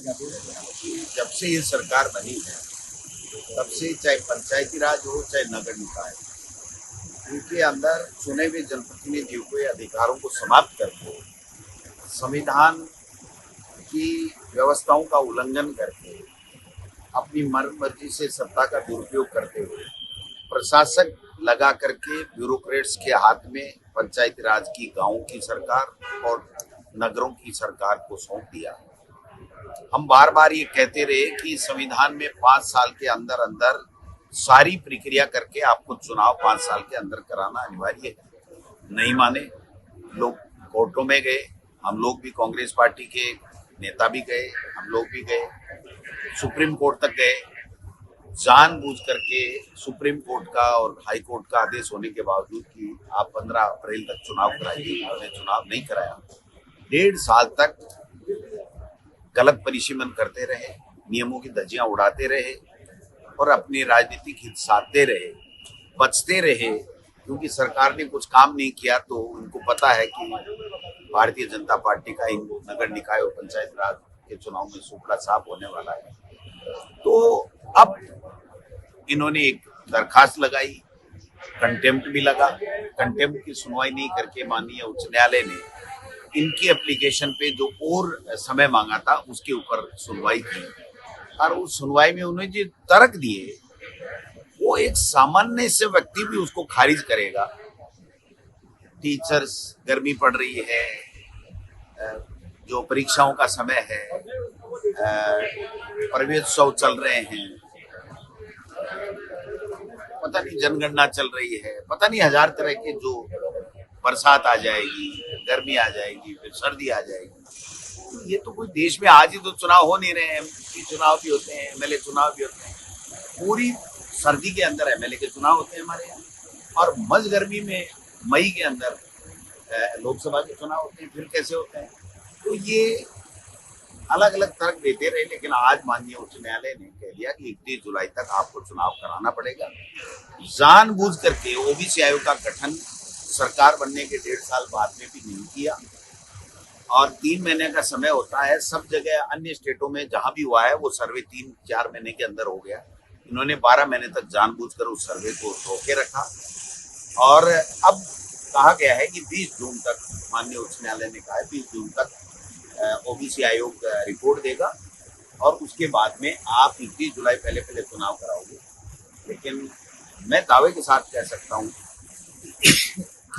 जब से ये सरकार बनी है तब से चाहे पंचायती राज हो चाहे नगर निकाय, उनके अंदर चुने हुए जनप्रतिनिधियों के अधिकारों को समाप्त करके संविधान की व्यवस्थाओं का उल्लंघन करके अपनी मर्जी से सत्ता का दुरुपयोग करते हुए प्रशासक लगा करके ब्यूरोक्रेट्स के हाथ में पंचायती राज की गांवों की सरकार और नगरों की सरकार को सौंप दिया। हम बार बार ये कहते रहे कि संविधान में 5 साल के अंदर अंदर सारी प्रक्रिया करके आपको चुनाव 5 साल के अंदर कराना अनिवार्य है। नहीं माने, लोग कोर्टों में गए, हम लोग भी कांग्रेस पार्टी के नेता भी गए, हम लोग भी गए, सुप्रीम कोर्ट तक गए। जानबूझ करके सुप्रीम कोर्ट का और हाई कोर्ट का आदेश होने के बावजूद कि आप 15 अप्रैल तक चुनाव कराइए, उन्होंने चुनाव नहीं कराया। 1.5 साल तक गलत परिसीमन करते रहे, नियमों की धज्जियां उड़ाते रहे और अपनी राजनीतिक हित साधते रहे, बचते रहे, क्योंकि सरकार ने कुछ काम नहीं किया तो उनको पता है कि भारतीय जनता पार्टी का इन नगर निकाय और पंचायत राज के चुनाव में सूपड़ा साफ होने वाला है। तो अब इन्होंने एक दरखास्त लगाई, कंटेम्प्ट भी लगा। कंटेम्प्ट की सुनवाई नहीं करके माननीय उच्च न्यायालय ने इनकी एप्लीकेशन पे जो और समय मांगा था उसके ऊपर सुनवाई की और उस सुनवाई में उन्होंने जो तर्क दिए वो एक सामान्य से व्यक्ति भी उसको खारिज करेगा। टीचर्स, गर्मी पड़ रही है, जो परीक्षाओं का समय है, प्रवेशोत्सव चल रहे हैं, पता नहीं जनगणना चल रही है, पता नहीं हजार तरह के, जो बरसात आ जाएगी, गर्मी आ जाएगी, फिर सर्दी आ जाएगी। ये तो कोई देश में आज ही तो चुनाव हो नहीं रहे हैं, एमपी चुनाव भी होते हैं, एमएलए चुनाव भी होते हैं, पूरी सर्दी के अंदर एमएलए के चुनाव होते हैं हमारे यहाँ, और मज गर्मी में मई के अंदर लोकसभा के चुनाव होते हैं। फिर कैसे होते हैं? तो ये अलग अलग तर्क देते रहे, लेकिन आज माननीय उच्च न्यायालय ने कह दिया कि 31 जुलाई तक आपको चुनाव कराना पड़ेगा। जानबूझ करके ओबीसी आयोग का गठन सरकार बनने के 1.5 साल बाद में भी नहीं किया, और 3 महीने का समय होता है। सब जगह अन्य स्टेटों में जहां भी हुआ है वो सर्वे 3-4 महीने के अंदर हो गया। इन्होंने 12 महीने तक जानबूझकर उस सर्वे को रोके रखा, और अब कहा गया है कि 20 जून तक, माननीय उच्च न्यायालय ने कहा है 20 जून तक ओबीसी आयोग रिपोर्ट देगा, और उसके बाद में आप 31 जुलाई पहले चुनाव कराओगे। लेकिन मैं दावे के साथ कह सकता हूँ कि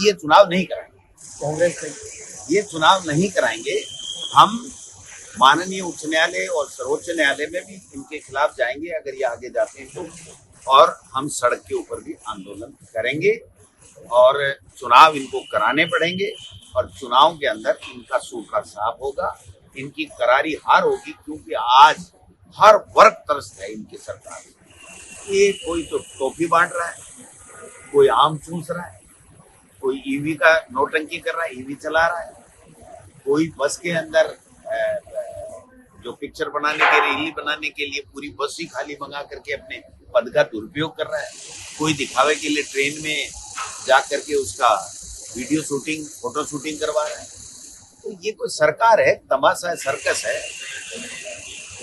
ये चुनाव नहीं कराएंगे, कांग्रेस ये चुनाव नहीं कराएंगे। हम माननीय उच्च न्यायालय और सर्वोच्च न्यायालय में भी इनके खिलाफ जाएंगे अगर ये आगे जाते हैं तो, और हम सड़क के ऊपर भी आंदोलन करेंगे और चुनाव इनको कराने पड़ेंगे, और चुनाव के अंदर इनका सूखा साफ होगा, इनकी करारी हार होगी, क्योंकि आज हर वर्ग त्रस्त है इनकी सरकार। ये कोई तो टॉफी बांट रहा है, कोई आम चूस रहा है, कोई ईवी का नौटंकी कर रहा है, ईवी चला रहा है, कोई बस के अंदर जो पिक्चर बनाने के, रील बनाने के लिए पूरी बस ही खाली मंगा करके अपने पद का दुरुपयोग कर रहा है, कोई दिखावे के लिए ट्रेन में जा करके उसका वीडियो शूटिंग, फोटो शूटिंग करवा रहा है। तो ये कोई सरकार है, तमाशा है, सर्कस है।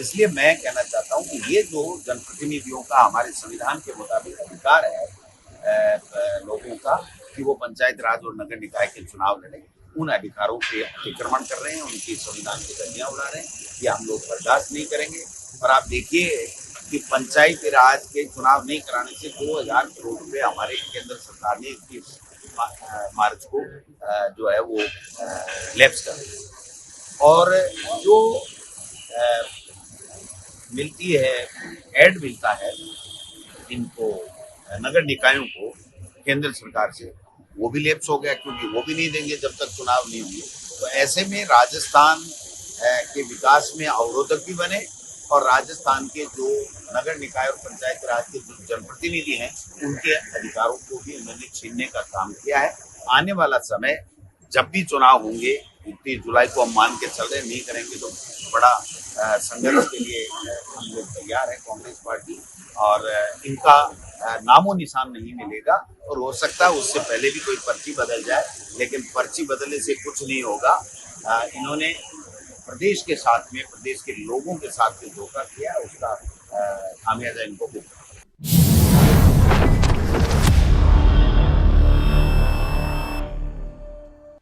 इसलिए मैं कहना चाहता हूँ कि ये जो जनप्रतिनिधियों का हमारे संविधान के मुताबिक अधिकार है लोगों का कि वो पंचायत राज और नगर निकाय के चुनाव लड़े, उन अधिकारों के अतिक्रमण कर रहे हैं, उनकी संविधान की धज्जियां उड़ा रहे हैं। ये हम लोग बर्दाश्त नहीं करेंगे। और आप देखिए कि पंचायती राज के चुनाव नहीं कराने से 2000 करोड़ रुपए हमारे केंद्र सरकार ने 21 मार्च को जो है वो लैप्स कर दी, और जो मिलती है, एड मिलता है इनको नगर निकायों को केंद्र सरकार से, वो भी लैप्स हो गया, क्योंकि वो भी नहीं देंगे जब तक चुनाव नहीं हुए। तो ऐसे में राजस्थान के विकास में अवरोधक भी बने, और राजस्थान के जो नगर निकाय और पंचायत राज के जो जनप्रतिनिधि हैं उनके अधिकारों को भी उन्होंने छीनने का काम किया है। आने वाला समय जब भी चुनाव होंगे, 31 जुलाई को हम मान के चल रहे, नहीं करेंगे तो बड़ा संघर्ष के लिए हम लोग तैयार है, कांग्रेस पार्टी, और इनका नामो निशान नहीं मिलेगा। और हो सकता है उससे पहले भी कोई पर्ची बदल जाए, लेकिन पर्ची बदलने से कुछ नहीं होगा। इन्होंने प्रदेश के साथ में, प्रदेश के लोगों के साथ जो धोखा किया उसका खामियाजा इनको भुगतना